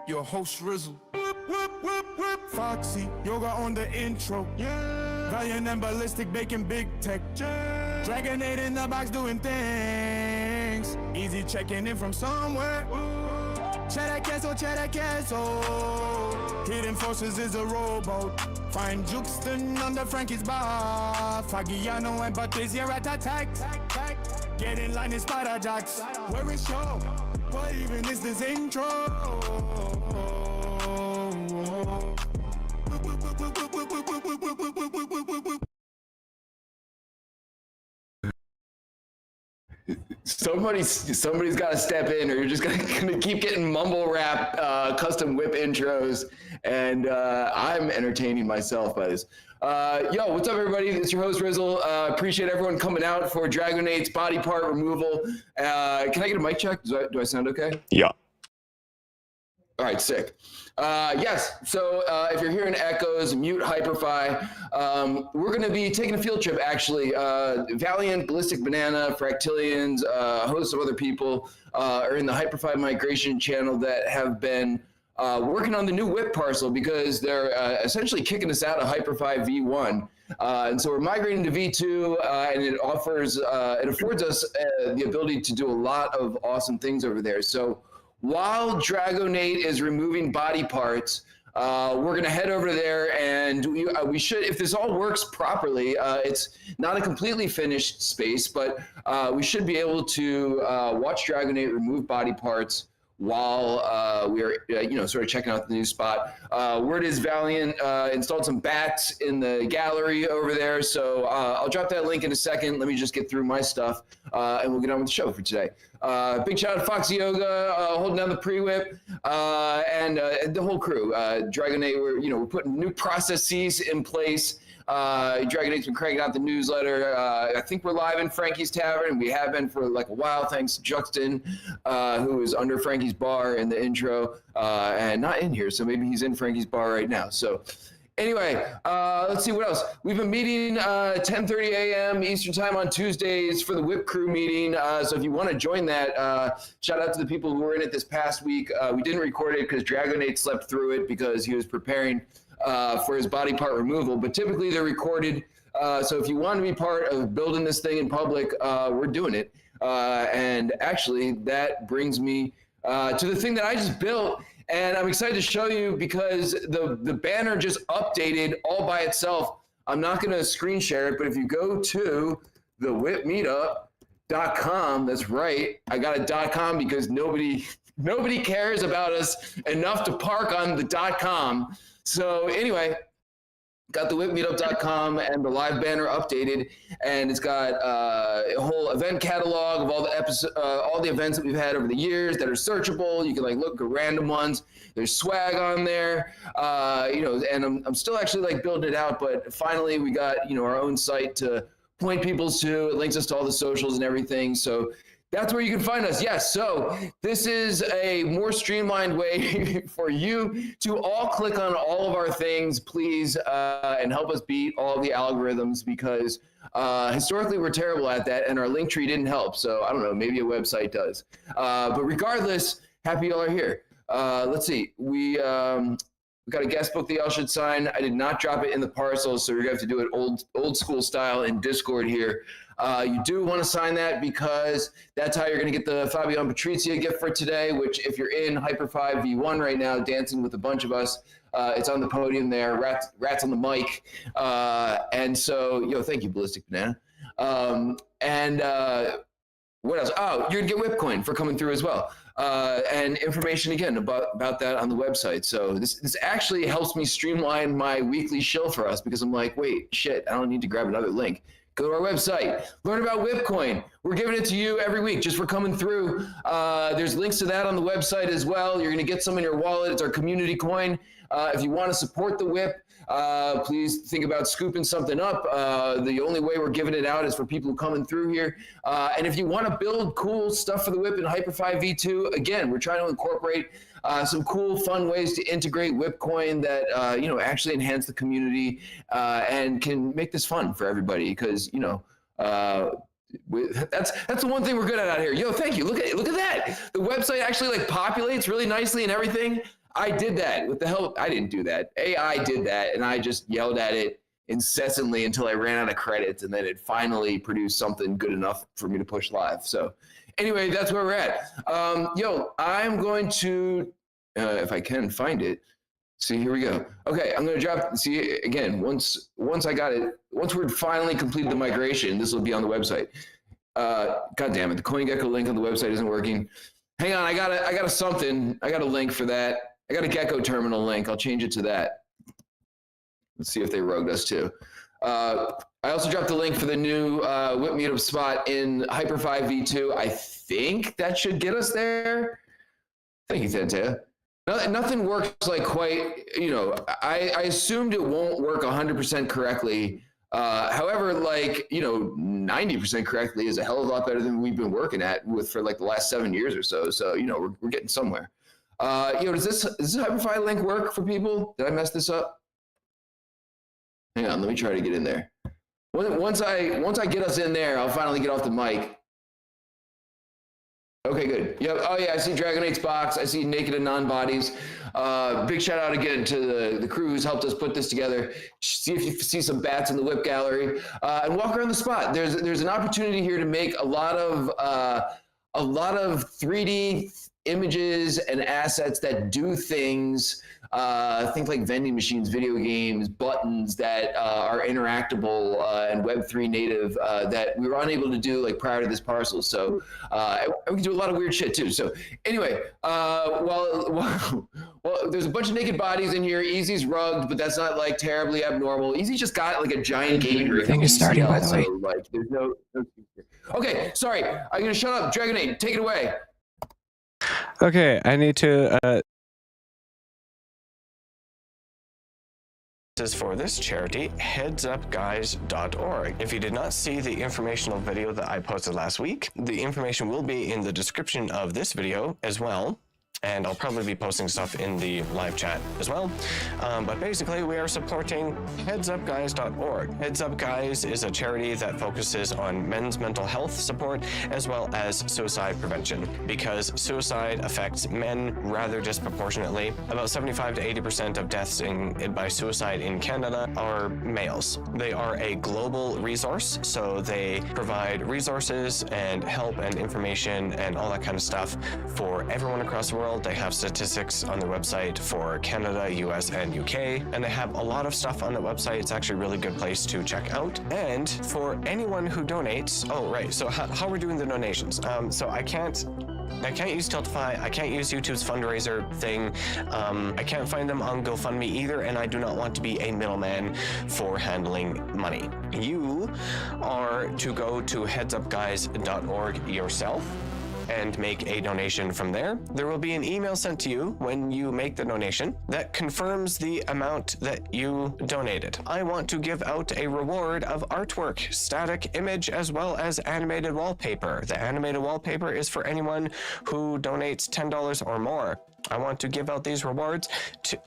Your host Rizzle. Foxy, yoga on the intro. Valiant and ballistic, making big tech. Dragonate in the box doing things. Easy checking in from somewhere. Cheddar castle. Hidden forces is a rowboat. Find Juxton under Frankie's bar. Fagiano and Patricia at attack. Get in line in Spider Jacks. Where is show? What even is this intro? Somebody's got to step in, or you're just gonna keep getting mumble rap, custom whip intros, and I'm entertaining myself by this. Yo, what's up, everybody? It's your host Rizzle. Appreciate everyone coming out for Dragonate's body part removal. Can I get a mic check? Do I sound okay? Yeah. All right, sick. Yes, so if you're hearing echoes, mute Hyperfy. We're going to be taking a field trip, actually. Valiant, Ballistic Banana, Fractilians, a host of other people are in the Hyperfy migration channel that have been working on the new WIP parcel because they're essentially kicking us out of Hyperfy V1. And so we're migrating to V2, and it affords us the ability to do a lot of awesome things over there. So while Dragonate is removing body parts, we're going to head over there, and we should, if this all works properly, it's not a completely finished space, but we should be able to watch Dragonate remove body parts while we're sort of checking out the new spot. Word is Valiant installed some bats in the gallery over there, so I'll drop that link in a second. Let me just get through my stuff, and we'll get on with the show for today. Big shout out to Foxy Yoga holding down the pre-whip, and the whole crew. Dragonate, we're putting new processes in place. Dragonate's been cranking out the newsletter. I think we're live in Frankie's Tavern, and we have been for like a while, thanks to Juxton, who is under Frankie's bar in the intro, and not in here, so maybe he's in Frankie's bar right now. So anyway, let's see what else. We've been meeting 10:30 a.m. Eastern time on Tuesdays for the WIP crew meeting. So if you want to join that, shout out to the people who were in it this past week. We didn't record it because Dragonate slept through it because he was preparing for his body part removal, but typically they're recorded. So if you want to be part of building this thing in public, we're doing it. And actually that brings me to the thing that I just built, and I'm excited to show you because the banner just updated all by itself. I'm not going to screen share it, but if you go to the WIP Meetup.com, that's right, I got a .com because nobody cares about us enough to park on the .com. So anyway, got the WIPmeetup.com and the live banner updated, and it's got a whole event catalog of all the events that we've had over the years that are searchable. You can look at random ones. There's swag on there, and I'm still actually building it out, but finally we got our own site to point people to. It links us to all the socials and everything. So that's where you can find us. Yes, so this is a more streamlined way for you to all click on all of our things, please, and help us beat all of the algorithms, because historically we're terrible at that, and our link tree didn't help. So I don't know, maybe a website does. But regardless, happy y'all are here. Let's see, we got a guest book that y'all should sign. I did not drop it in the parcel, so you're gonna have to do it old school style in Discord here. You do want to sign that because that's how you're going to get the Fabio and Patrizia gift for today, which if you're in Hyperfy V1 right now, dancing with a bunch of us, it's on the podium there, rats on the mic. And so, thank you, Ballistic Banana. what else? Oh, you're gonna get WIP coin for coming through as well. And information again about that on the website. So this actually helps me streamline my weekly shill for us, because I'm like, wait, shit, I don't need to grab another link. Go to our website, learn about WIP coin. We're giving it to you every week just for coming through. There's links to that on the website as well. You're gonna get some in your wallet. It's our community coin. If you want to support the WIP, please think about scooping something up. The only way we're giving it out is for people coming through here. And if you want to build cool stuff for the WIP in Hyperfy V2, again, we're trying to incorporate some cool, fun ways to integrate WIP coin that actually enhance the community and can make this fun for everybody. Because that's the one thing we're good at out here. Yo, thank you. Look at that. The website actually like populates really nicely and everything. I did that with the help. I didn't do that. AI did that, and I just yelled at it incessantly until I ran out of credits, and then it finally produced something good enough for me to push live. So anyway, that's where we're at. I'm going to, if I can find it. See, here we go. Okay, I'm going to drop. See, again, once I got it, once we're finally completed the migration, this will be on the website. God damn it, the CoinGecko link on the website isn't working. Hang on, I got a link for that. I got a Gecko terminal link. I'll change it to that. Let's see if they rogued us too. I also dropped the link for the new WIP Meetup spot in Hyperfy V2. I think that should get us there. Thank you, Tantea. Nothing works like quite, I assumed it won't work 100% correctly. However, 90% correctly is a hell of a lot better than we've been working at for like the last 7 years or so. So, we're getting somewhere. Does this Hyperfy link work for people? Did I mess this up? Hang on, let me try to get in there. Once I get us in there, I'll finally get off the mic. Okay, good. Yep. Oh yeah, I see Dragonate's box. I see Naked and Non-Bodies. Big shout out again to the crew who's helped us put this together. See if you see some bats in the WIP gallery, and walk around the spot. There's an opportunity here to make a lot of 3D images and assets that do things. Think like vending machines, video games, buttons that are interactable and Web3 native that we were unable to do like prior to this parcel. So we can do a lot of weird shit too. So anyway, well, there's a bunch of naked bodies in here. Easy's rugged, but that's not like terribly abnormal. Easy just got like a giant game rig. Thing is starting, by the way. So, like, there's no. Okay, sorry. I'm gonna shut up. Dragonate, take it away. Okay, I need to. Is for this charity, headsupguys.org. If you did not see the informational video that I posted last week, the information will be in the description of this video as well. And I'll probably be posting stuff in the live chat as well. But basically, we are supporting headsupguys.org. Heads Up Guys is a charity that focuses on men's mental health support as well as suicide prevention, because suicide affects men rather disproportionately. About 75 to 80% of deaths by suicide in Canada are males. They are a global resource, so they provide resources and help and information and all that kind of stuff for everyone across the world. They have statistics on their website for Canada, US, and UK, and they have a lot of stuff on the website. It's actually a really good place to check out. And for anyone who donates, so how we're doing the donations. So I can't use Tiltify, I can't use YouTube's fundraiser thing, I can't find them on GoFundMe either, and I do not want to be a middleman for handling money. You are to go to headsupguys.org yourself and make a donation from there. There will be an email sent to you when you make the donation that confirms the amount that you donated. I want to give out a reward of artwork, static image, as well as animated wallpaper. The animated wallpaper is for anyone who donates $10 or more. I want to give out these rewards to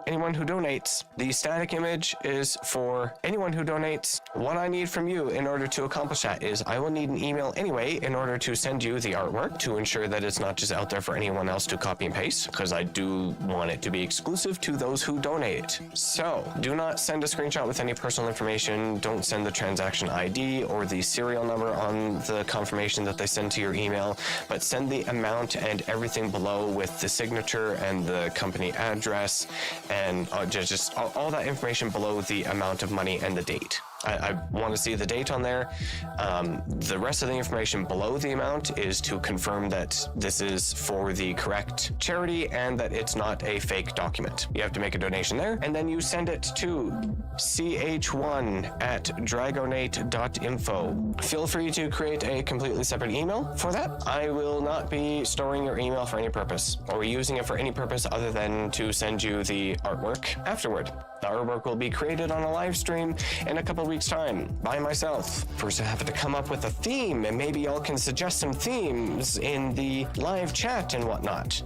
anyone who donates. The static image is for anyone who donates. What I need from you in order to accomplish that is I will need an email anyway in order to send you the artwork to ensure that it's not just out there for anyone else to copy and paste, because I do want it to be exclusive to those who donate. So do not send a screenshot with any personal information. Don't send the transaction ID or the serial number on the confirmation that they send to your email, but send the amount and everything below with the signature and the company address and just all that information below the amount of money and the date. I want to see the date on there. The rest of the information below the amount is to confirm that this is for the correct charity and that it's not a fake document. You have to make a donation there, and then you send it to ch1@dragonate.info. Feel free to create a completely separate email for that. I will not be storing your email for any purpose or using it for any purpose other than to send you the artwork afterward. The artwork will be created on a live stream in a couple of weeks' time by myself. First, I have to come up with a theme, and maybe y'all can suggest some themes in the live chat and whatnot.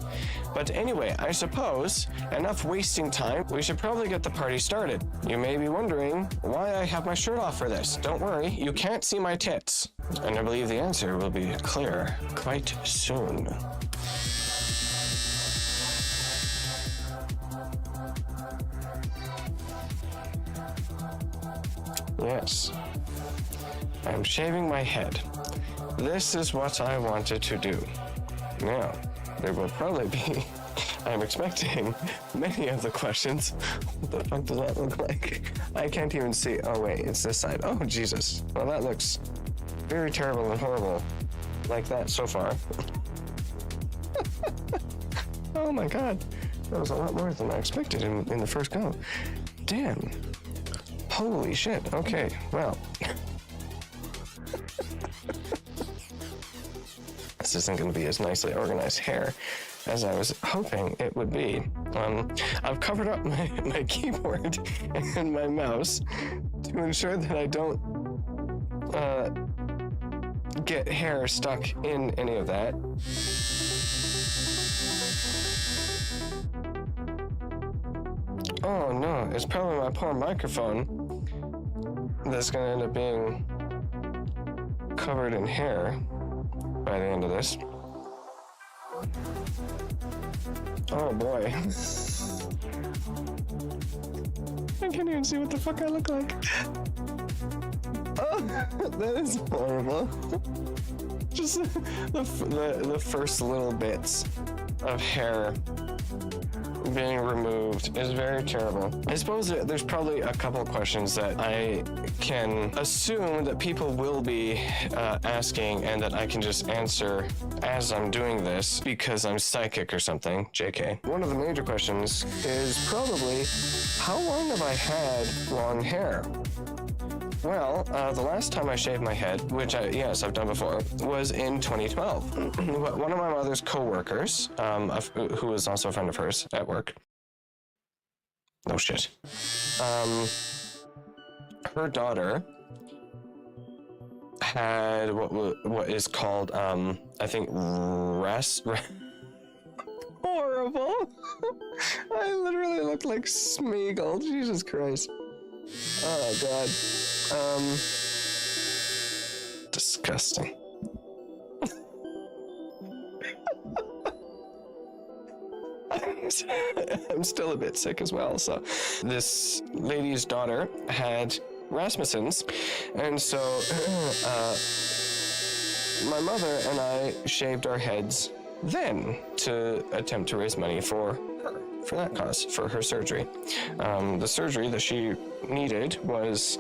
But anyway, I suppose enough wasting time. We should probably get the party started. You may be wondering why I have my shirt off for this. Don't worry, you can't see my tits. And I believe the answer will be clear quite soon. Yes, I'm shaving my head. This is what I wanted to do. Now, there will probably be, I'm expecting, many of the questions. What the fuck does that look like? I can't even see. Oh wait, it's this side. Oh Jesus. Well, that looks very terrible and horrible like that so far. Oh my God. That was a lot more than I expected in the first go. Damn. Holy shit. Okay, well. This isn't going to be as nicely organized hair as I was hoping it would be. I've covered up my keyboard and my mouse to ensure that I don't get hair stuck in any of that. Oh no, it's probably my poor microphone that's gonna end up being covered in hair by the end of this. Oh boy. I can't even see what the fuck I look like. Oh, that is horrible. Just the first little bits of hair being removed is very terrible. I suppose there's probably a couple of questions that I can assume that people will be asking and that I can just answer as I'm doing this because I'm psychic or something. JK. One of the major questions is probably, how long have I had long hair? Well, the last time I shaved my head, which yes, I've done before, was in 2012. One of my mother's co-workers, who was also a friend of hers at work. No shit. Her daughter had what is called, I think, horrible. I literally look like Smeagol. Jesus Christ. Oh God. Disgusting. I'm still a bit sick as well. So this lady's daughter had Rasmussen's, and so my mother and I shaved our heads then to attempt to raise money for her, for that cause, for her surgery. The surgery that she needed was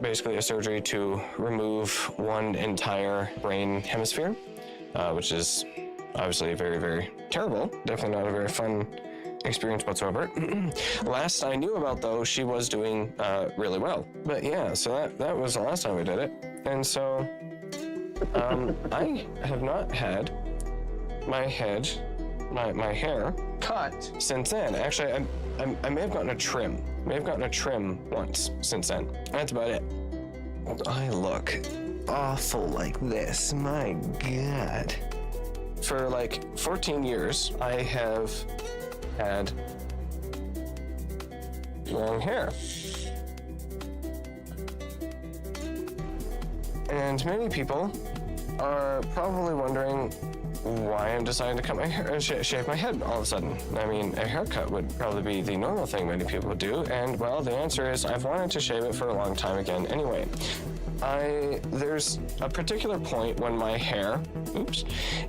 basically a surgery to remove one entire brain hemisphere, which is obviously very, very terrible. Definitely not a very fun experience whatsoever. Last I knew about, though, she was doing really well. But yeah, so that was the last time we did it. And so I have not had my hair cut since then. Actually, I may have gotten a trim. Once since then. That's about it. I look awful like this. My God. For like 14 years, I have had long hair. And many people are probably wondering why I'm deciding to cut my hair, shave my head all of a sudden. I mean, a haircut would probably be the normal thing many people would do, and well, the answer is I've wanted to shave it for a long time again anyway. there's a particular point when my hair,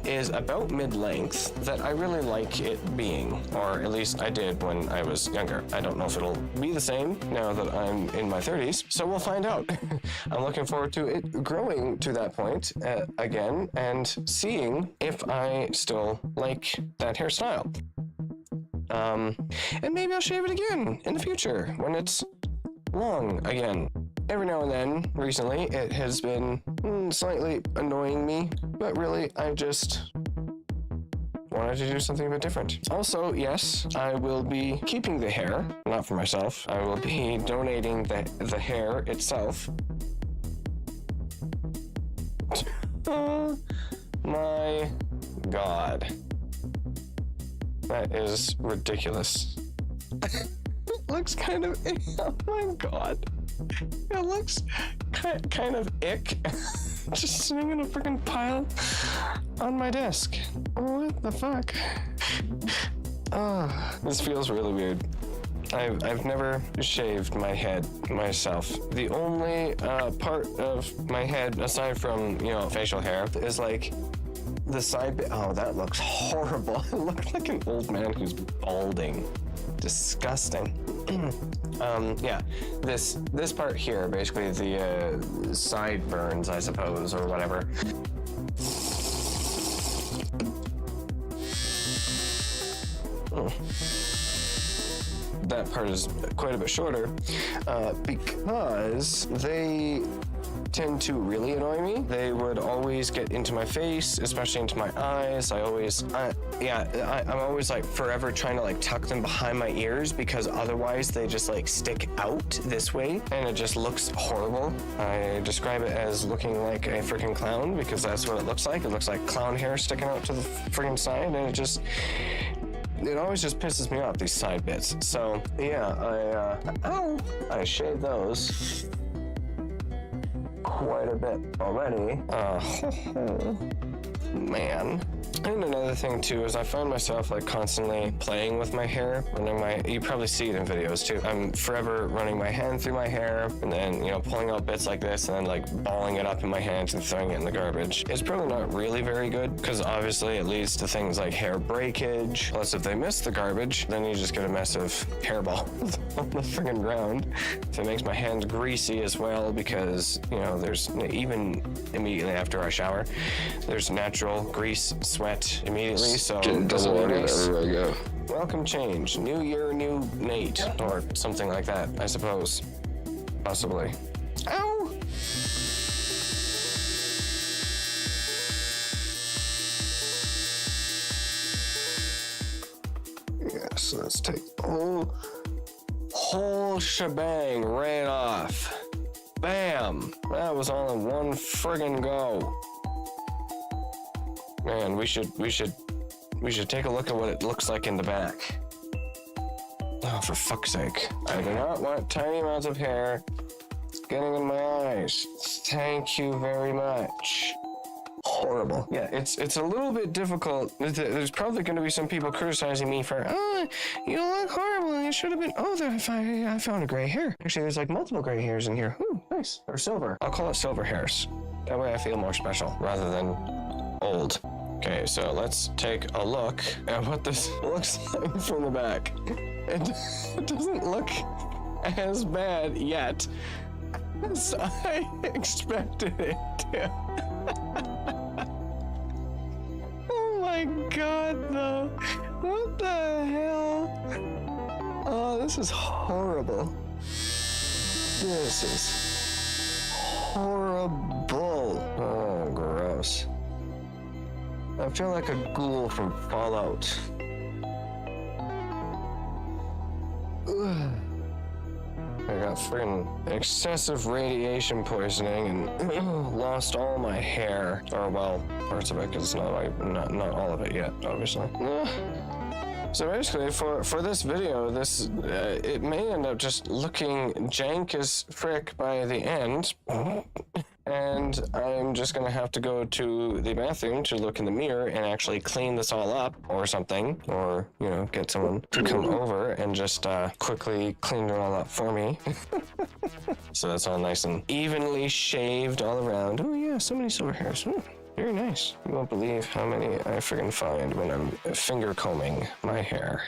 is about mid-length that I really like it being, or at least I did when I was younger. I don't know if it'll be the same now that I'm in my 30s, so we'll find out. I'm looking forward to it growing to that point again and seeing if I still like that hairstyle. And maybe I'll shave it again in the future when it's long again. Every now and then, recently, it has been slightly annoying me, but really, I just wanted to do something a bit different. Also, yes, I will be keeping the hair, not for myself. I will be donating the hair itself. Oh my God. That is ridiculous. It looks kind of, oh my God. It looks kind of ick. Just sitting in a freaking pile on my desk. What the fuck? This feels really weird. I've never shaved my head myself. The only part of my head, aside from, facial hair, is like the side bit. Oh, that looks horrible. It looks like an old man who's balding. Disgusting. Yeah, this part here, basically the sideburns, I suppose, or whatever. That part is quite a bit shorter because they tend to really annoy me. They would always get into my face, especially into my eyes. I'm always like forever trying to like tuck them behind my ears because otherwise they just like stick out this way and it just looks horrible. I describe it as looking like a freaking clown because that's what it looks like. It looks like clown hair sticking out to the freaking side, and it always just pisses me off, these side bits. So yeah, I shaved those quite a bit already. Man. And another thing too is I find myself like constantly playing with my hair, you probably see it in videos too. I'm forever running my hand through my hair and then, pulling out bits like this and then like balling it up in my hands and throwing it in the garbage. It's probably not really very good because obviously it leads to things like hair breakage. Plus if they miss the garbage, then you just get a mess of hairball on the friggin' ground. So it makes my hands greasy as well because, there's even immediately after I shower, there's natural grease, sweat immediately, so it doesn't really nice. Everywhere I go. Welcome change. New year, new Nate, or something like that, I suppose. Possibly. Ow! Yes, let's take the whole shebang right off. Bam! That was all in one friggin' go. Man, we should take a look at what it looks like in the back. Oh, for fuck's sake. I do not want tiny amounts of hair getting in my eyes. Thank you very much. Horrible. Yeah, it's a little bit difficult. There's probably going to be some people criticizing me for, you look horrible. You should have been, I found a gray hair. Actually, there's like multiple gray hairs in here. Ooh, nice. Or silver. I'll call it silver hairs. That way I feel more special rather than old. Okay, so let's take a look at what this looks like from the back. It doesn't look as bad yet as I expected it to. Oh my God, though. What the hell? Oh, this is horrible. This is horrible. Oh, gross. I feel like a ghoul from Fallout. Ugh. I got freaking excessive radiation poisoning and lost all my hair. Or, well, parts of it, because not all of it yet, obviously. So basically, for this video, it may end up just looking jank as frick by the end. And I'm just gonna have to go to the bathroom to look in the mirror and actually clean this all up or something, or, get someone to come over and just quickly clean it all up for me. So that's all nice and evenly shaved all around. Oh yeah, so many silver hairs. Ooh, very nice. You won't believe how many I friggin' find when I'm finger combing my hair.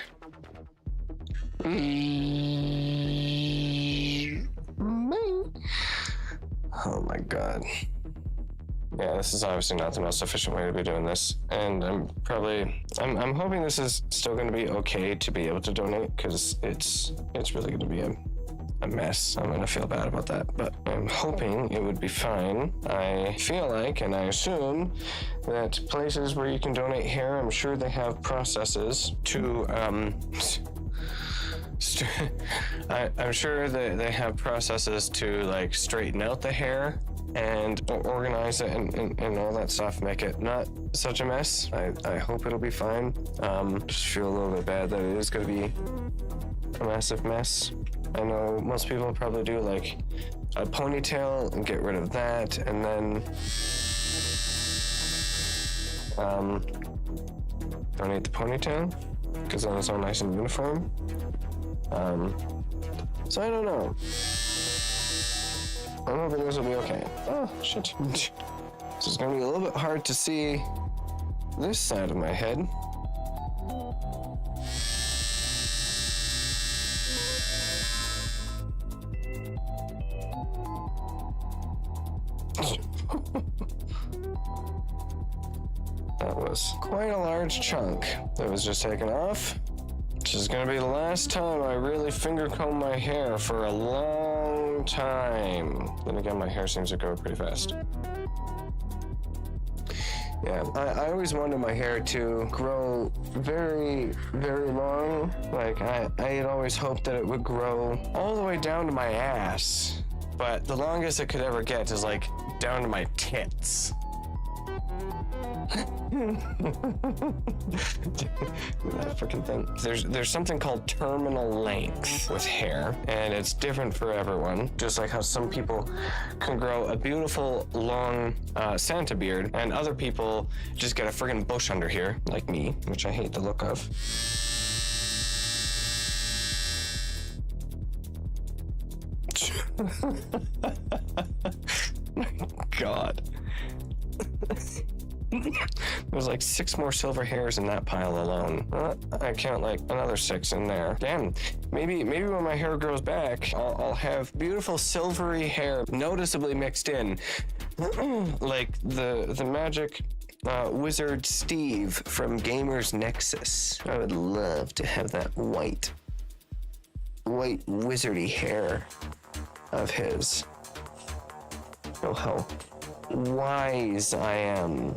Oh my god. Yeah, this is obviously not the most efficient way to be doing this. And I'm hoping this is still going to be okay to be able to donate, because it's really going to be a mess. I'm going to feel bad about that, but I'm hoping it would be fine. I feel like, and I assume, that places where you can donate hair, I'm sure they have processes to, I'm sure that they have processes to like straighten out the hair and organize it and all that stuff, make it not such a mess. I hope it'll be fine. Just feel a little bit bad that it is going to be a massive mess. I know most people probably do like a ponytail and get rid of that, and then donate the ponytail, because then it's all nice and uniform. So I don't know. I'm hoping this will be okay. Oh, shit. So it's gonna be a little bit hard to see this side of my head. That was quite a large chunk that was just taken off. This is gonna be the last time I really finger comb my hair for a long time. Then again, my hair seems to grow pretty fast. Yeah, I always wanted my hair to grow very, very long. Like, I had always hoped that it would grow all the way down to my ass. But the longest it could ever get is like down to my tits. That freaking thing. There's something called terminal length with hair, and it's different for everyone. Just like how some people can grow a beautiful long Santa beard, and other people just get a friggin' bush under here, like me, which I hate the look of. My God. There's like 6 more silver hairs in that pile alone. I count like another 6 in there. Damn. Maybe when my hair grows back, I'll have beautiful silvery hair noticeably mixed in, like the magic wizard Steve from Gamers Nexus. I would love to have that white wizardy hair of his. Oh, how wise I am.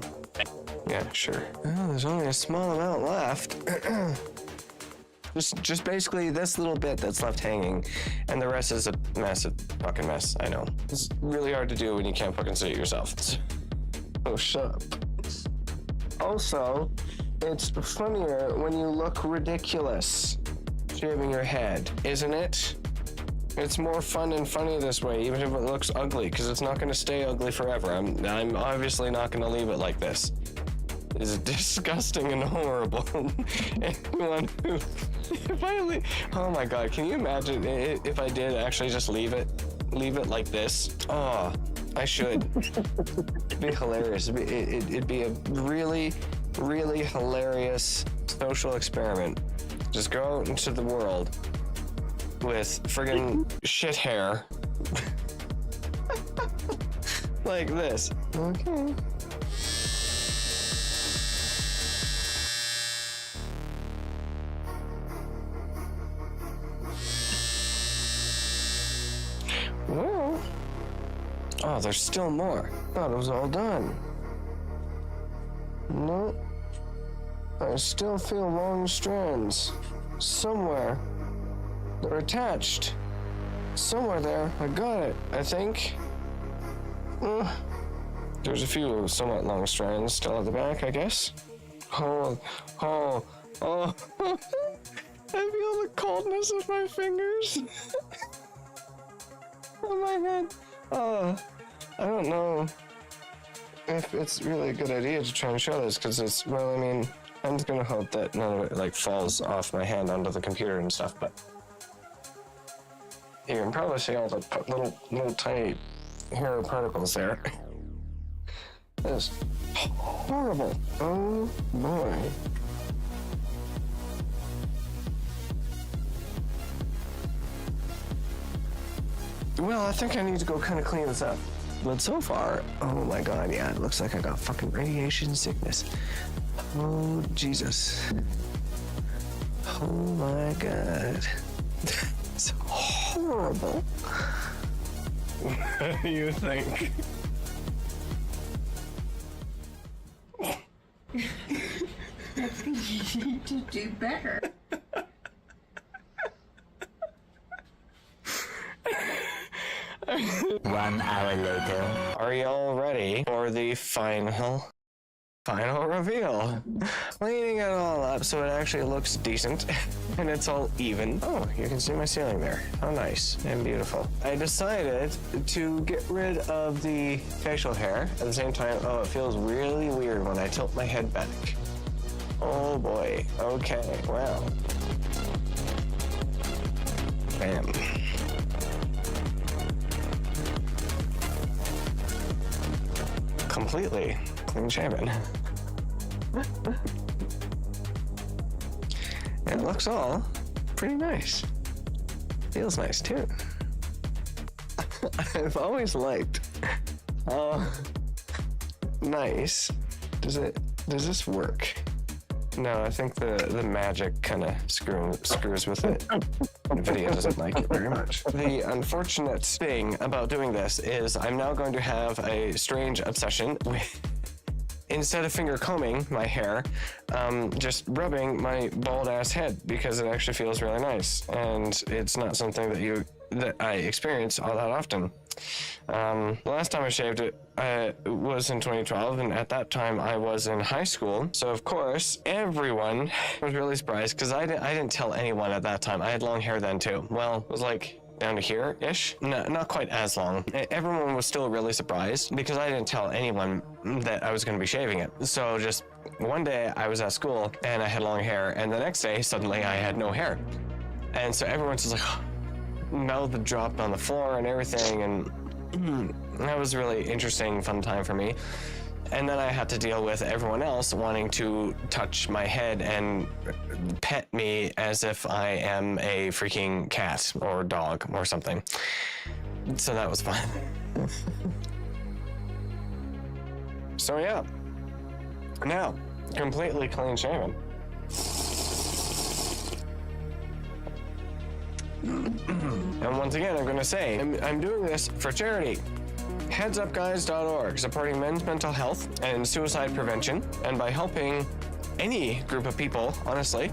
Yeah, sure. Oh, there's only a small amount left. just basically this little bit that's left hanging, and the rest is a massive fucking mess. I know. It's really hard to do when you can't fucking see it yourself. Oh, shut up. Also, it's funnier when you look ridiculous shaving your head, isn't it? It's more fun and funny this way, even if it looks ugly, because it's not going to stay ugly forever. I'm obviously not going to leave it like this. It's disgusting and horrible. Anyone who, oh my God, can you imagine if I did actually just leave it like this? Oh, I should. It'd be hilarious. It'd be a really, really hilarious social experiment. Just go out into the world with friggin' shit hair. Like this. Okay. Well, oh, there's still more. Thought it was all done. No, I still feel long strands somewhere. They're attached. Somewhere there. I got it, I think. There's a few somewhat long strands still at the back, I guess. Oh. I feel the coldness of my fingers. Oh my God. I don't know if it's really a good idea to try and show this, because it's, well, I mean, I'm just gonna hope that none of it like falls off my hand onto the computer and stuff, but You can probably see all the little tiny hair particles there. That's horrible. Oh boy. Well, I think I need to go kind of clean this up. But so far, oh my god, yeah, it looks like I got fucking radiation sickness. Oh, Jesus. Oh my god. It's horrible. What do you think? I think you need to do better. 1 hour later. Are y'all ready for the final reveal? Cleaning it all up so it actually looks decent and it's all even. Oh, you can see my ceiling there. How nice and beautiful. I decided to get rid of the facial hair at the same time. Oh, it feels really weird when I tilt my head back. Oh boy. Okay, well. Bam. Completely clean shaven. It looks all pretty nice. Feels nice too. I've always liked how nice. Does this work? No, I think the magic kind of screws with it. NVIDIA doesn't like it very much. The unfortunate thing about doing this is I'm now going to have a strange obsession with, instead of finger combing my hair, just rubbing my bald ass head because it actually feels really nice. And it's not something that I experience all that often. The last time I shaved it was in 2012, and at that time I was in high school. So of course everyone was really surprised because I didn't tell anyone at that time. I had long hair then too. Well, it was like down to here-ish. No, not quite as long. Everyone was still really surprised because I didn't tell anyone that I was going to be shaving it. So just one day I was at school and I had long hair, and the next day suddenly I had no hair. And so everyone's just like, mouth dropped on the floor and everything, and that was a really interesting, fun time for me. And then I had to deal with everyone else wanting to touch my head and pet me as if I am a freaking cat or dog or something. So that was fun. So yeah, now completely clean shaven. And once again, I'm going to say, I'm doing this for charity. HeadsUpGuys.org, supporting men's mental health and suicide prevention, and by helping any group of people, honestly,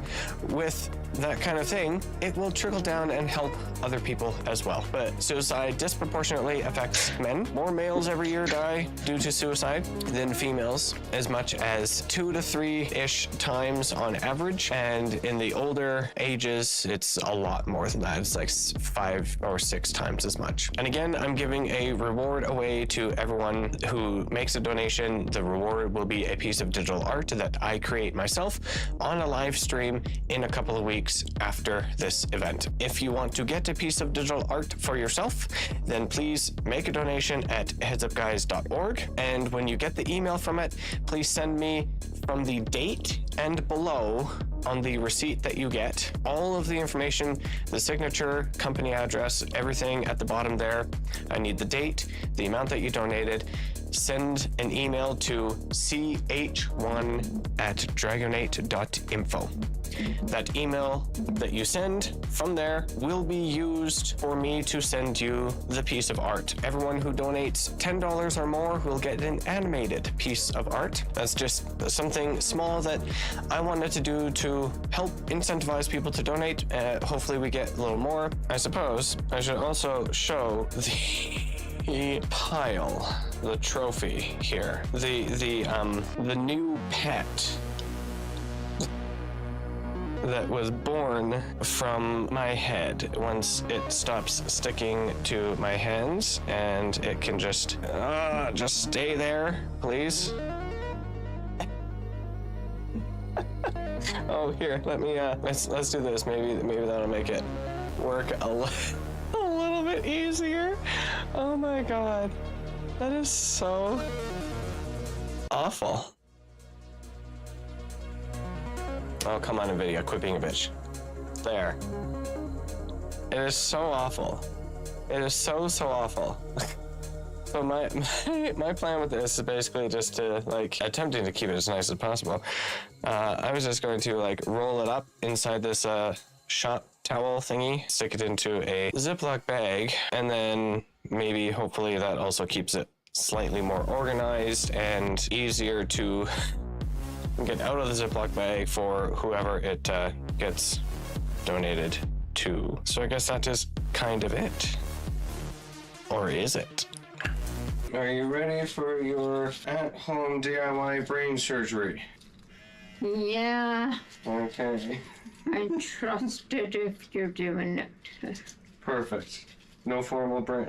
with that kind of thing, it will trickle down and help other people as well. But suicide disproportionately affects men. More males every year die due to suicide than females, as much as 2 to 3-ish times on average. And in the older ages, it's a lot more than that. It's like 5 or 6 times as much. And again, I'm giving a reward away to everyone who makes a donation. The reward will be a piece of digital art that I create myself on a live stream in a couple of weeks after this event. If you want to get a piece of digital art for yourself, then please make a donation at headsupguys.org. And when you get the email from it, please send me from the date and below on the receipt that you get all of the information, the signature, company address, everything at the bottom there. I need the date, the amount that you donated. Send an email to ch1@dragonate.info. That email that you send from there will be used for me to send you the piece of art. Everyone who donates $10 or more will get an animated piece of art. That's just something small that I wanted to do to help incentivize people to donate. Hopefully we get a little more. I suppose I should also show the pile, the trophy here, the new pet that was born from my head. Once it stops sticking to my hands, and it can just stay there, please. Oh, here, let me let's do this. Maybe that'll make it work a little it easier. Oh my god. That is so awful. Oh, come on, NVIDIA, quit being a bitch. There. It is so awful. It is so awful. So my plan with this is basically just to, like, attempting to keep it as nice as possible. I was just going to, like, roll it up inside this shop towel thingy, stick it into a Ziploc bag, and then maybe hopefully that also keeps it slightly more organized and easier to get out of the Ziploc bag for whoever it gets donated to. So I guess that is kind of it. Or is it? Are you ready for your at-home DIY brain surgery? Yeah, Okay. I trust it if you're doing it. Perfect. No formal brain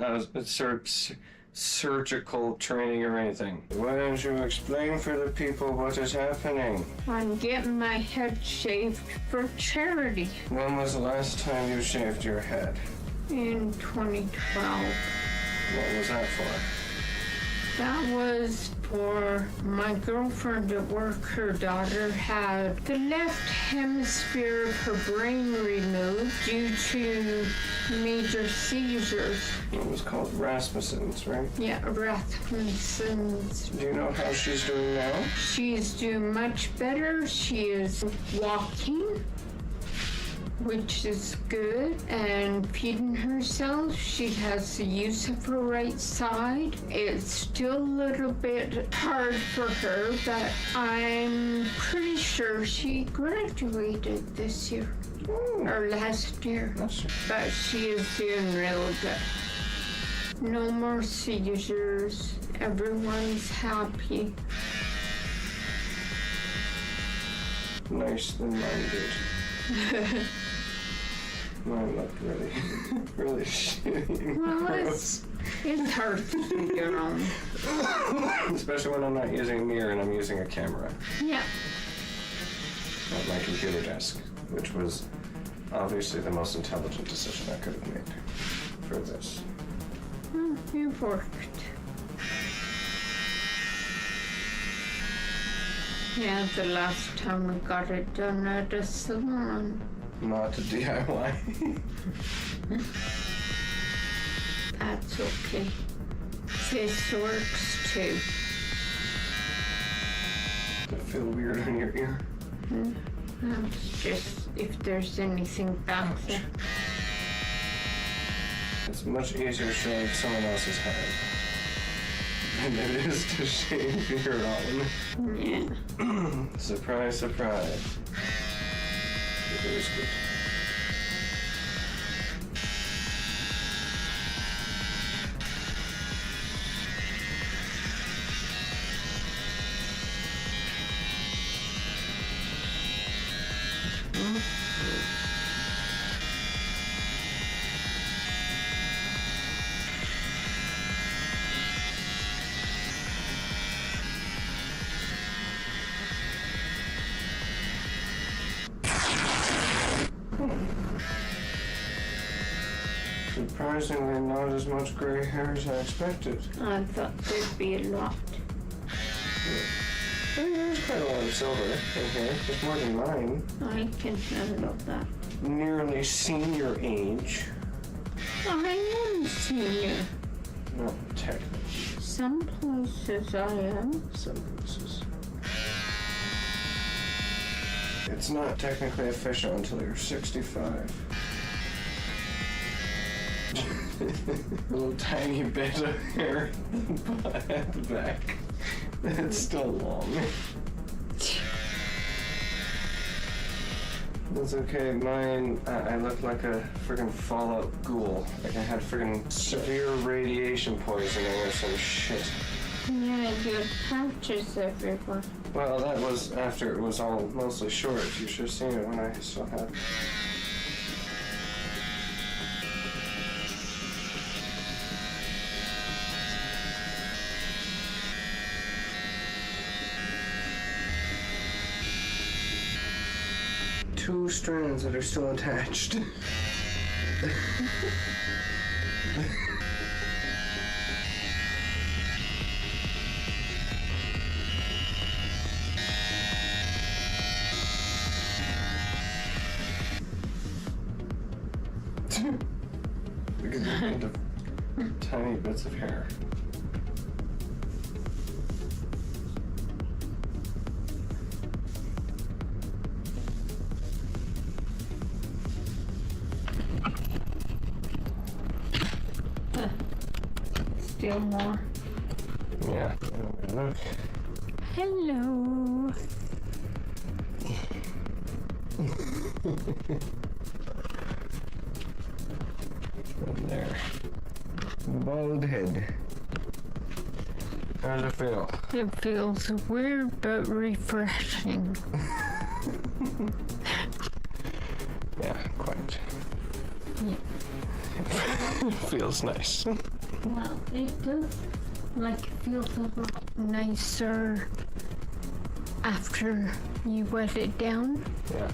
surgical training or anything. Why don't you explain for the people what is happening? I'm getting my head shaved for charity When was the last time you shaved your head? in 2012. What was that for? That was for my girlfriend at work. Her daughter had the left hemisphere of her brain removed due to major seizures. It was called Rasmussen's, right? Yeah, Rasmussen's. Do you know how she's doing now? She's doing much better. She is walking, which is good, and feeding herself. She has the use of her right side. It's still a little bit hard for her, but I'm pretty sure she graduated this year or last year. But she is doing real good. No more seizures. Everyone's happy. Nice than mine did. Mine looked really shitty. Well, it's hard to do your own. Especially when I'm not using a mirror and I'm using a camera Yeah. at my computer desk, which was obviously the most intelligent decision I could have made for this. Well, you've worked. Yeah, the last time we got it done at a salon. Not to DIY. That's okay. This works too. Did it feel weird on your ear? That's just if there's anything back there. It's much easier to shave someone else's head than it is to shave your own. Yeah. Surprise, surprise. It is good. Surprisingly, not as much gray hair as I expected. I thought there'd be a lot. There's quite a lot of silver in here. It's more than mine. I can handle that. Nearly senior age. I am senior. Not technically. Some places I am. Some places. It's not technically official until you're 65. A little tiny bit of hair at the back. It's still long. That's okay. Mine, I look like a friggin' Fallout ghoul. Like I had friggin' severe radiation poisoning or some shit. Yeah, you had patches everywhere. Well, that was after it was all mostly short. You should have seen it when I still had it. Two strands that are still attached. Look at the tiny bits of hair. Still more. Yeah. Look. Hello. Right there. Bald head. How does it feel? It feels weird but refreshing. Yeah, quite. It feels nice. Well, it does. Like, it feels a little nicer after you wet it down. Yeah.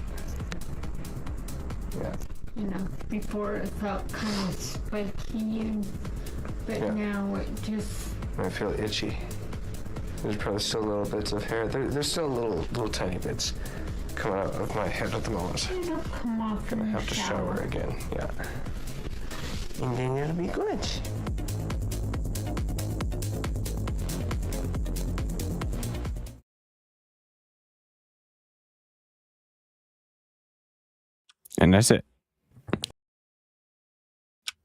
Yeah. You know, before it felt kind of spiky, but Yeah. now it just. I feel itchy. There's probably still little bits of hair. There's still little tiny bits coming out of my head at the moment. It'll come off. Gonna have to shower again. Yeah. And then it'll be good. And that's it.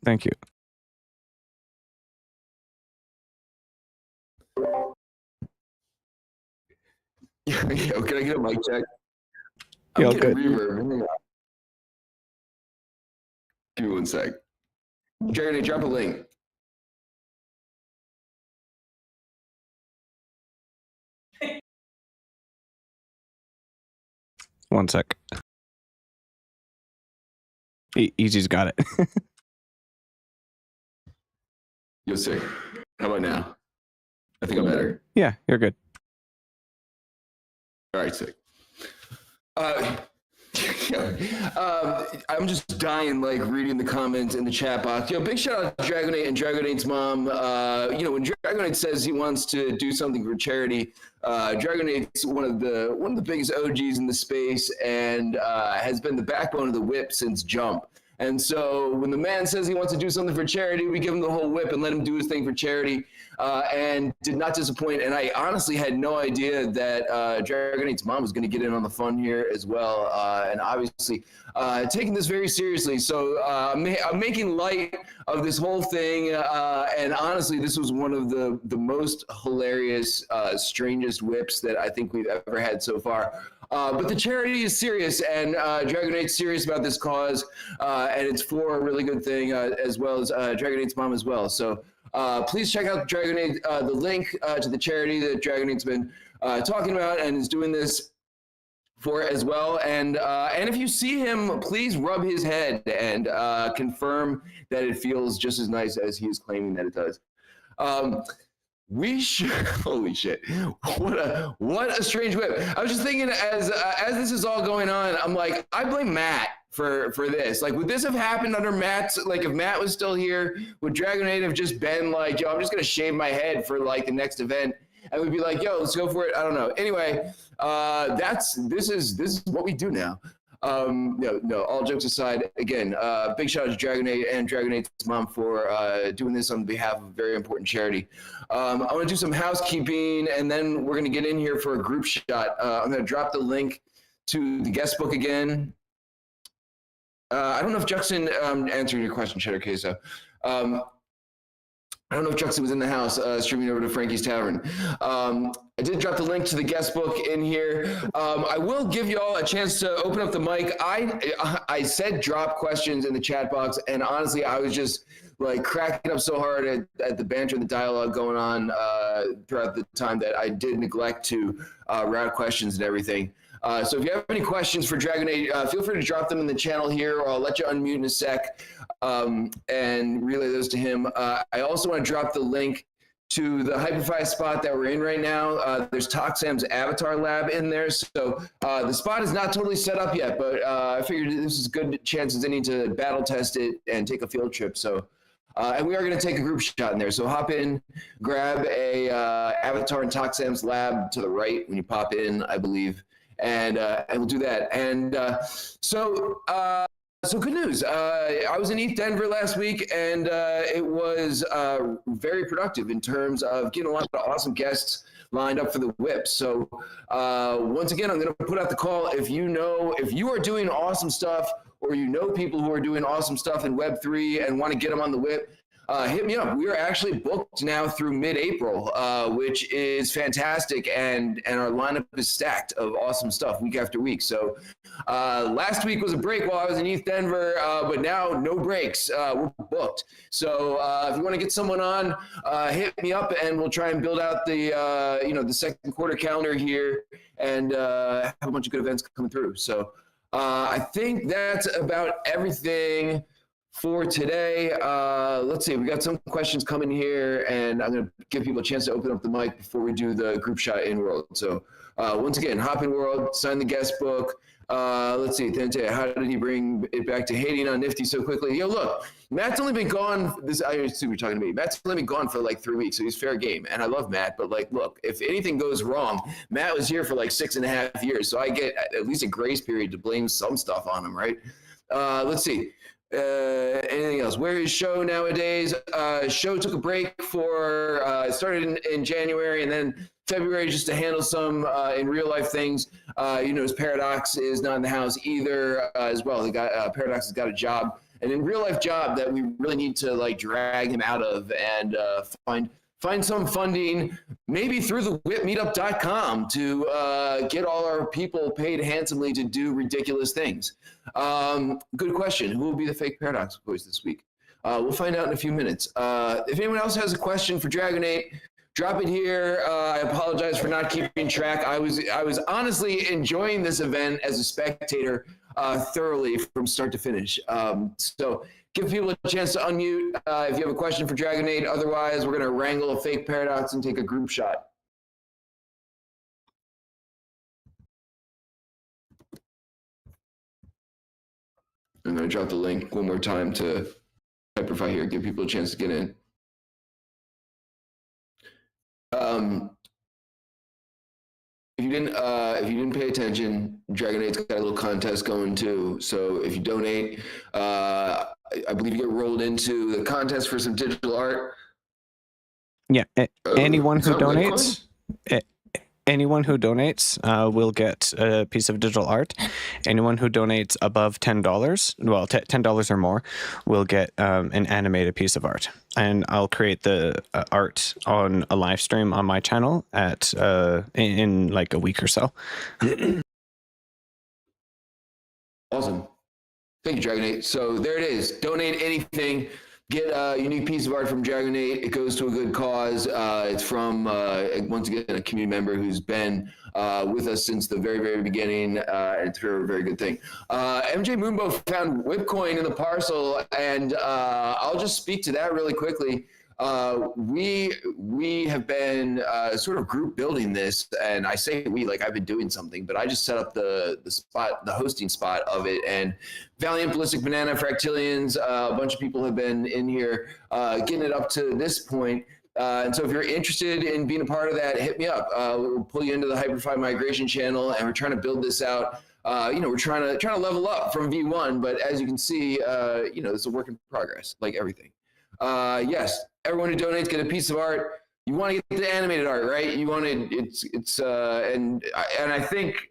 Thank you. Yo, can I get a mic check? Yo, I'm getting good. reverb. Hang on. Give me one sec. Dragonate, drop a link. One sec. Easy's got it. Yo, sick. How about now? I think I'm better. Yeah, you're good. All right, sick. I'm just dying, like, reading the comments in the chat box. Big shout out to Dragonate and Dragonate's mom. When Dragonate says he wants to do something for charity, Dragonate's one of the biggest OGs in the space and has been the backbone of the WIP since Jump. And so when the man says he wants to do something for charity, we give him the whole WIP and let him do his thing for charity, and did not disappoint. And I honestly had no idea that Dragonate's mom was going to get in on the fun here as well, and obviously taking this very seriously. So I'm making light of this whole thing, and honestly, this was one of the most hilarious, strangest WIPs that I think we've ever had so far. But the charity is serious, and Dragonate's serious about this cause, and it's for a really good thing, as well as Dragonate's mom as well. So please check out Dragonate, the link to the charity that Dragonate's been talking about and is doing this for as well. And if you see him, please rub his head and confirm that it feels just as nice as he is claiming that it does. We should. Holy shit! What a strange WIP. I was just thinking as this is all going on, I'm like, I blame Matt for this. Like, would this have happened under Matt's? Like, if Matt was still here, would Dragonate have just been like, yo, I'm just gonna shave my head for like the next event, and we'd be like, yo, let's go for it. I don't know. Anyway, this is what we do now. No, all jokes aside, again, big shout out to Dragonate and Dragonate's mom for doing this on behalf of a very important charity. I want to do some housekeeping, and then we're going to get in here for a group shot. I'm going to drop the link to the guest book again. I don't know if Juxon answered your question, Cheddar Queso. I don't know if Juxon was in the house streaming over to Frankie's Tavern. I did drop the link to the guest book in here. I will give you all a chance to open up the mic. I said drop questions in the chat box, and honestly, I was just like cracking up so hard at the banter and the dialogue going on throughout the time that I did neglect to route questions and everything. So if you have any questions for Dragonate, feel free to drop them in the channel here, or I'll let you unmute in a sec and relay those to him. I also want to drop the link to the Hyperfy spot that we're in right now. There's Toxam's Avatar Lab in there. So the spot is not totally set up yet, but I figured this is a good chance as any to battle test it and take a field trip. So And we are going to take a group shot in there. So hop in, grab a Avatar and Toxam's lab to the right when you pop in, I believe, and we'll do that. And so good news. I was in ETH Denver last week, and it was very productive in terms of getting a lot of awesome guests lined up for the WIP. So once again, I'm going to put out the call. If you are doing awesome stuff, or you know people who are doing awesome stuff in Web3 and want to get them on the WIP, hit me up. We are actually booked now through mid-April, which is fantastic, and our lineup is stacked of awesome stuff week after week. So last week was a break while I was in ETH Denver, but now no breaks. We're booked. So if you want to get someone on, hit me up, and we'll try and build out the the second quarter calendar here, and have a bunch of good events coming through. So I think that's about everything for today. Let's see, we got some questions coming here, and I'm going to give people a chance to open up the mic before we do the group shot in world. So once again, hop in world, sign the guest book. Let's see, Tente, how did he bring it back to hating on Nifty so quickly? Yo, look, Matt's only been gone, I assume you're talking to me. Matt's only been gone for like 3 weeks, so he's fair game. And I love Matt, but like, look, if anything goes wrong, Matt was here for like 6.5 years, so I get at least a grace period to blame some stuff on him, right? Let's see. Anything else? Where is Show nowadays? Show took a break for, started in January, and then February just to handle some in real life things. His Paradox is not in the house either as well. Paradox has got a job, an in real life job that we really need to like drag him out of and find some funding, maybe through the WIPmeetup.com to get all our people paid handsomely to do ridiculous things. Good question. Who will be the fake Paradox voice this week? We'll find out in a few minutes. If anyone else has a question for Dragonate, drop it here. I apologize for not keeping track. I was honestly enjoying this event as a spectator thoroughly from start to finish. So give people a chance to unmute if you have a question for Dragonate. Otherwise, we're going to wrangle a fake Paradox and take a group shot. I'm going to drop the link one more time to Hyperfy here, give people a chance to get in. If you didn't pay attention, Dragonate's got a little contest going too. So if you donate, I believe you get rolled into the contest for some digital art. Yeah, anyone who donates, will get a piece of digital art. Anyone who donates above $10, well, $10 or more, will get an animated piece of art. And I'll create the art on a live stream on my channel at in like a week or so. Awesome. Thank you, Dragonate. So there it is. Donate anything. Get a unique piece of art from Dragonate. It goes to a good cause. It's from, once again, a community member who's been with us since the very, very beginning. It's a very, very good thing. MJ Moonbo found WIPcoin in the parcel, and I'll just speak to that really quickly. We have been sort of group building this, and I say we, like I've been doing something, but I just set up the hosting spot of it, and Valiant, Ballistic Banana, Fractilians, a bunch of people have been in here getting it up to this point. And so if you're interested in being a part of that, hit me up. We'll pull you into the Hyperfy migration channel, and we're trying to build this out. We're trying to level up from V1, but as you can see, it's a work in progress, like everything. Yes, everyone who donates get a piece of art. You want to get the animated art, right? You want to, and I think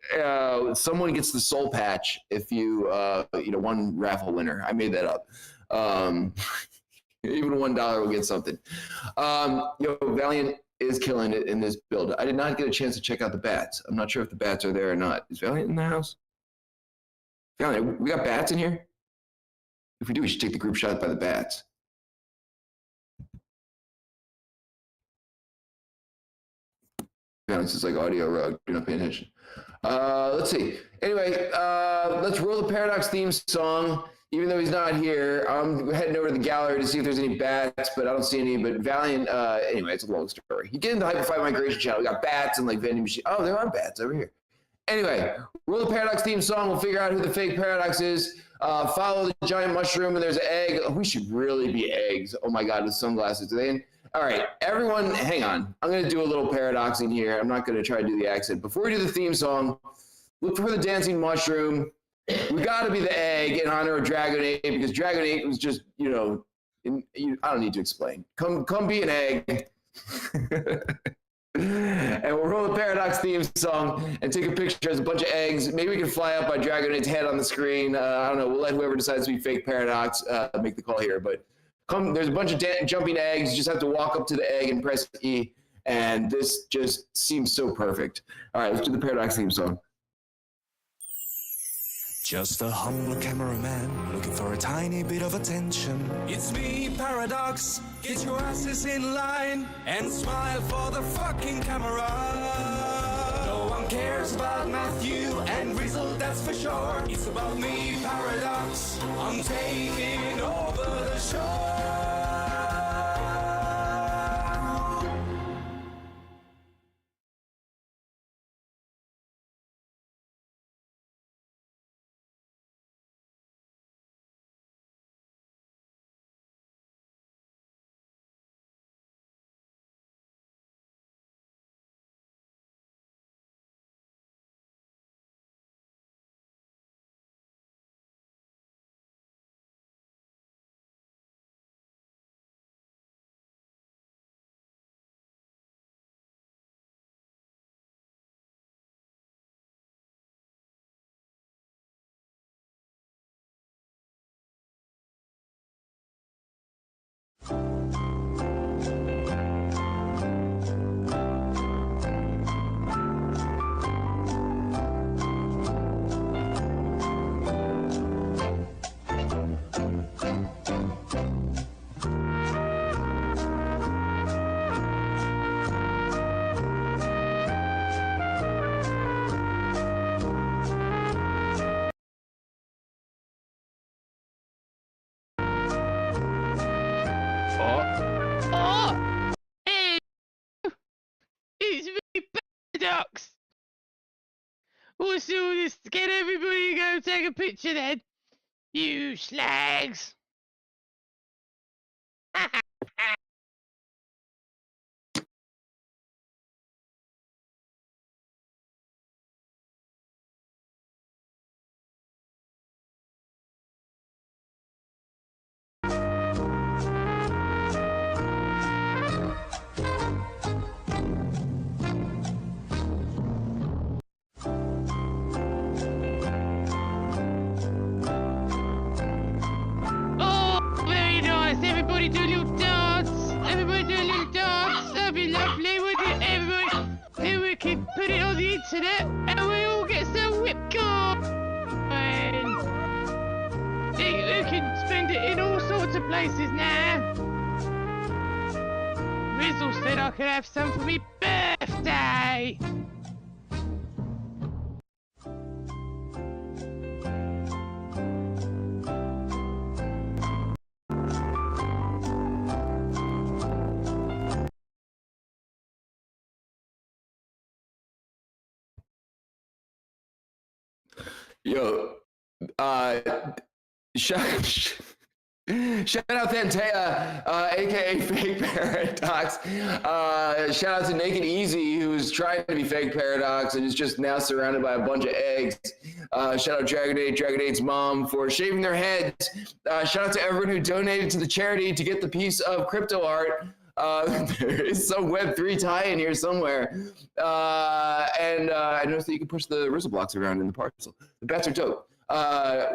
someone gets the soul patch if you, one raffle winner. I made that up. Even $1 will get something. Valiant is killing it in this build. I did not get a chance to check out the bats. I'm not sure if the bats are there or not. Is Valiant in the house? Valiant, we got bats in here? If we do, we should take the group shot by the bats. This is like audio rug. You're not paying attention. Let's see. Anyway, let's roll the Paradox theme song. Even though he's not here, I'm heading over to the gallery to see if there's any bats, but I don't see any. But Valiant, anyway, it's a long story. You get into the Hyperfy migration channel. We got bats and like vending machines. Oh, there are bats over here. Anyway, roll the Paradox theme song. We'll figure out who the fake Paradox is. Follow the giant mushroom, and there's an egg. Oh, we should really be eggs. Oh my God, the sunglasses. Are they in? All right, everyone, hang on. I'm going to do a little paradoxing here. I'm not going to try to do the accent. Before we do the theme song, look for the dancing mushroom. We got to be the egg in honor of Dragonate, because Dragonate was just, I don't need to explain. Come be an egg. And we'll roll the Paradox theme song and take a picture as a bunch of eggs. Maybe we can fly up by Dragonate's head on the screen. I don't know. We'll let whoever decides to be fake Paradox make the call here. But there's a bunch of jumping eggs. You just have to walk up to the egg and press E. And this just seems so perfect. All right, let's do the Paradox theme song. Just a humble cameraman looking for a tiny bit of attention. It's me, Paradox. Get your asses in line and smile for the fucking camera. No one cares about Matthew and Rizzle, that's for sure. It's about me, Paradox. I'm taking over the show. It's me, Paradox. What's all this? Get everybody to go take a picture then. You slags. Everybody do a little dance. Everybody do a little dance. That'd be lovely, wouldn't it? Everybody, then we can put it on the internet and we all get some whip corn. And we can spend it in all sorts of places now. Rizzle said I could have some for me birthday. Yo, shout out Thantea, aka Fake Paradox. Shout out to Naked Easy, who's trying to be Fake Paradox and is just now surrounded by a bunch of eggs. Shout out Dragonate, Dragonate's mom, for shaving their heads. Shout out to everyone who donated to the charity to get the piece of crypto art. There is some Web3 tie-in here somewhere. And I noticed that you can push the Rizzle blocks around in the parcel. The bats are dope.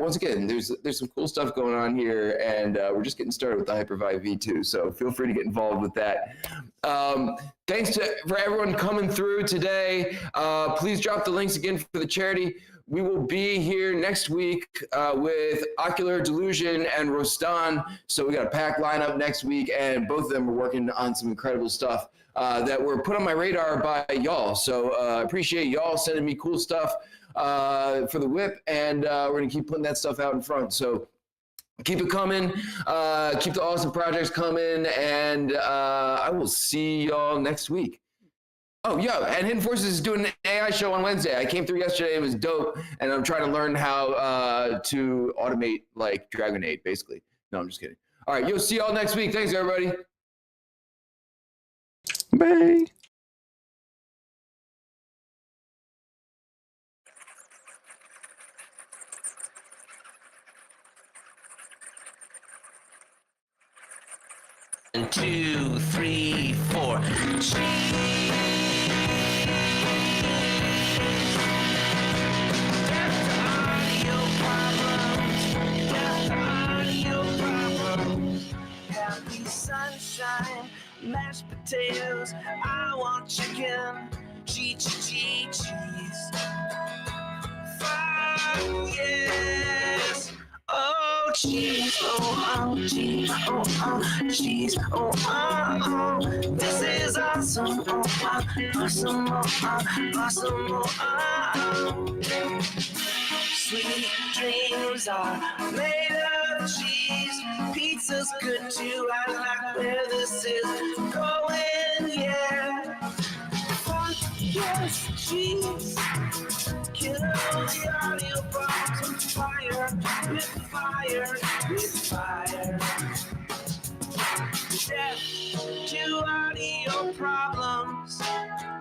Once again, there's some cool stuff going on here, and we're just getting started with the Hyperfy V2, so feel free to get involved with that. Thanks for everyone coming through today. Please drop the links again for the charity. We will be here next week with Ocular Delusion and Rostan. So we got a packed lineup next week, and both of them are working on some incredible stuff that were put on my radar by y'all. So I appreciate y'all sending me cool stuff for the WIP, and we're gonna keep putting that stuff out in front. So keep it coming, keep the awesome projects coming, and I will see y'all next week. Oh, yeah, and Hidden Forces is doing an AI show on Wednesday. I came through yesterday, it was dope, and I'm trying to learn how to automate, like, Dragonate, basically. No, I'm just kidding. All right, see y'all next week. Thanks, everybody. Bye. One, two, three, four. Happy sunshine, mashed potatoes. I want chicken, cheese. Fuck yes. Oh, cheese, oh, cheese, oh, cheese, oh. This is awesome, awesome, awesome, Sweet dreams are made of cheese. Pizza's good too, I like where this is going, yeah. Fuck yes, cheese. Kill the audio bombs with fire, with fire. Death to audio problems.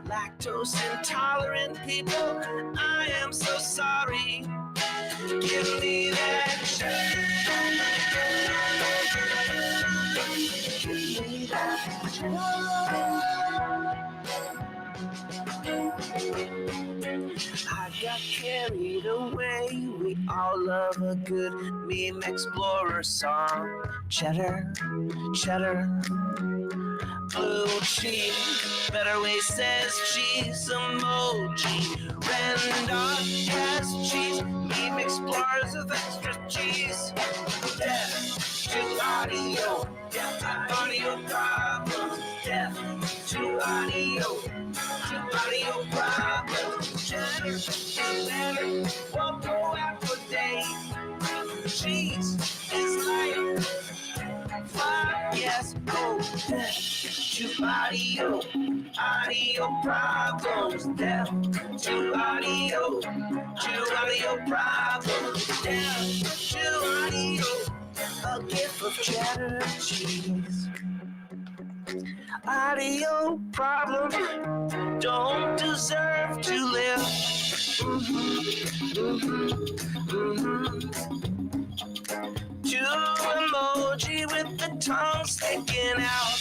Lactose intolerant people, I am so sorry. Give me that shit. Give me that I got carried away. We all love a good meme explorer song. Cheddar, blue cheese. Better Way says cheese emoji. Rendon has cheese. Meme explorers with extra cheese. Death to audio. Audio problems. Death to audio. Audio problems. Cheddar, won't go out for days. Cheese is life. Fuck yes, go to audio problems. Death to audio problems. Death to audio. A gift of cheddar cheese. Audio problems don't deserve to live. Two emoji with the tongue sticking out.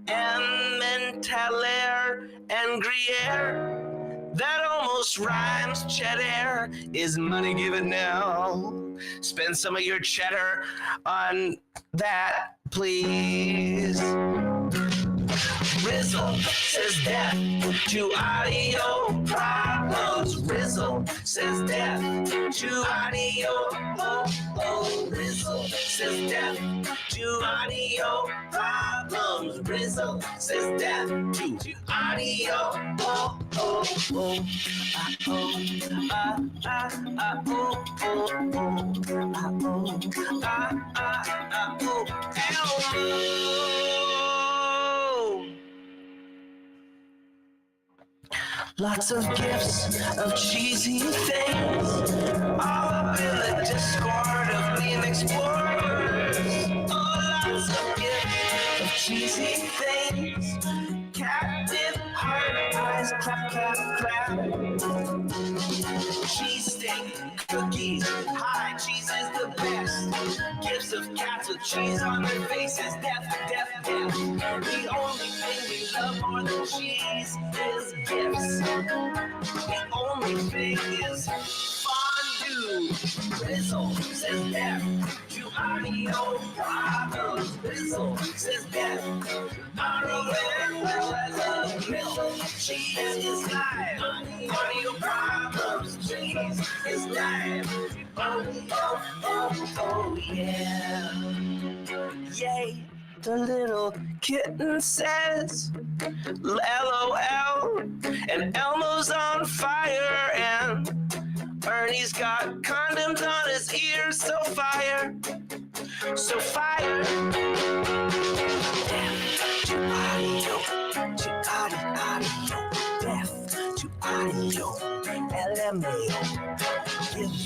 And Mentalaire and Gruyere. That almost rhymes. Cheddar is money given now. Spend some of your cheddar on that, please. Rizzle says death to audio problems. Rizzle says death to audio. Rizzle says death to audio problems. Rizzle says death to audio. Lots of gifts of cheesy things, all up in the Discord of meme explorers. Oh, lots of gifts of cheesy things. Captive heart eyes, clap. Cheese steak, cookies, hi, cheese is the best. Gifts of cats with cheese on their faces, death. The only thing we love more than cheese is gifts. The only thing is fondue. Rizzle says death to audio problems. Rizzle says death. Audio milk. Cheese is live. Audio problems. Cheese is live. Oh, yeah. Yay. The little kitten says LOL, and Elmo's on fire, and Ernie's got condoms on his ears, so fire. Adio, LMAO. Give me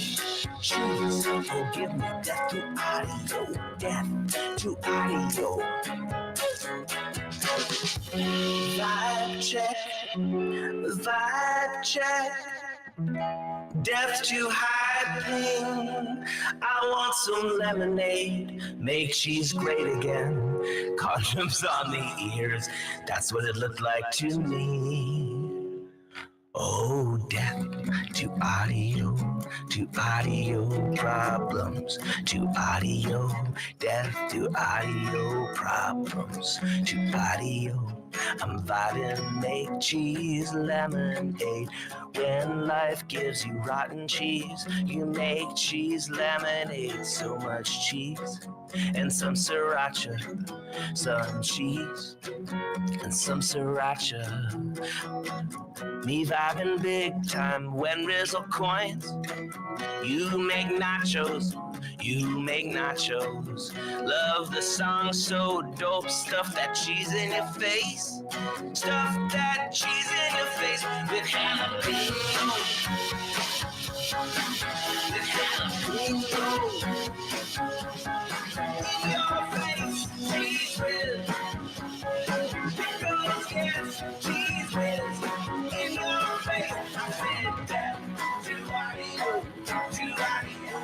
cheese, oh, give me death to audio, death to audio. Vibe check, death to high ping. I want some lemonade, make cheese great again. Condoms on the ears, that's what it looked like to me. Oh, death to audio problems, to audio, death to audio problems, to audio. I'm vibing, make cheese lemonade. When life gives you rotten cheese, you make cheese lemonade. So much cheese and some sriracha, some cheese and some sriracha. Me vibing big time when Rizzle coins. You make nachos, you make nachos. Love the song, so dope. Stuff that cheese in your face. Stuff that cheese in your face with jalapeno. With jalapeno. In your face, cheese whiz. Pickles, yes, cheese whiz. In your face, I said death to audio, to audio,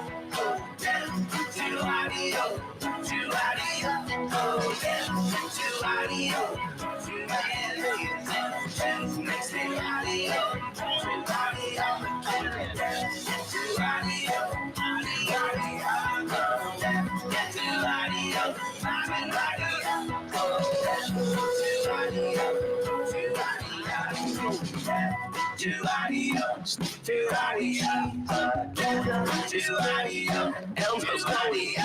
death to audio, to audio, oh death to audio, to audio, death next to audio, to audio, death to audio, audio, death to audio, I'm in audio, oh death to audio, to audio, to audio, to audio, to audio, Elmo's audio,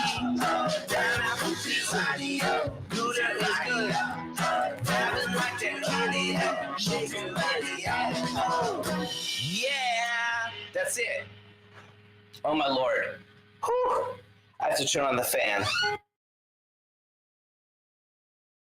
down out to audio, Gouda is good, having like the audio, shake to audio, oh, yeah, that's it. Oh my lord, whew, I have to turn on the fan.